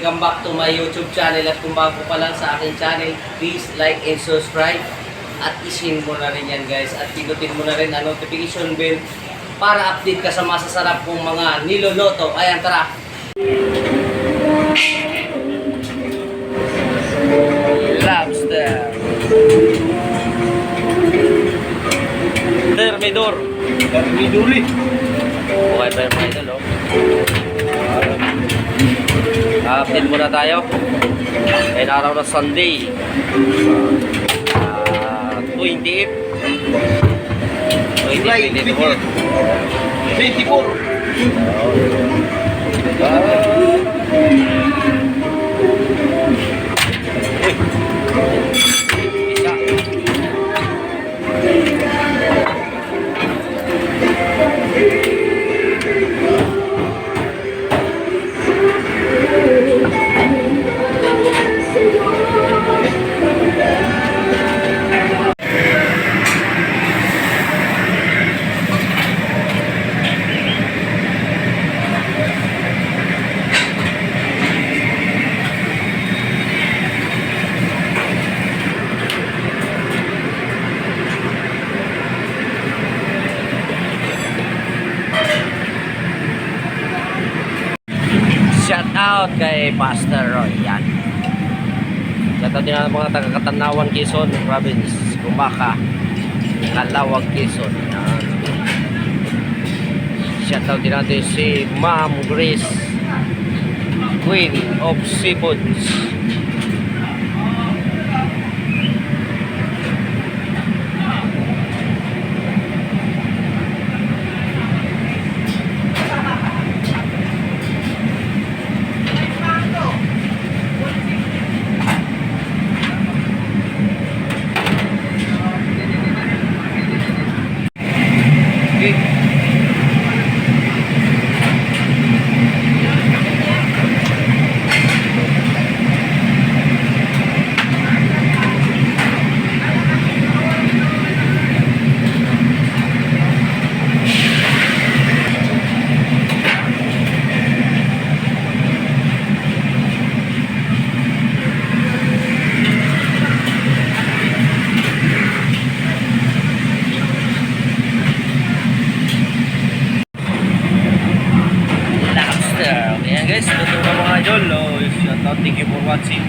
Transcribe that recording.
welcome back to my YouTube channel. At kung bago pa lang sa aking channel, please like and subscribe. At isin mo na rin yan guys. At pinutin mo na rin ang notification bell para update ka sa masasarap kong mga niloloto. Ayan, tara! Lobster Thermidor Termiduri. Okay pa yung mga idol, oh. Update muna tayo. Ngayon araw na Sunday, 28 July 2024. 24. Shout out kay Pastor Roy. Yan. Shout out din ang mga taga-Katanawan, Quezon Province, Kumaka, Calawag, Quezon. Yan. Shout out din natin si Ma'am Grace, Queen of Seafoods. Ayan guys, luto na mga idol. Shout out, thank you for watching.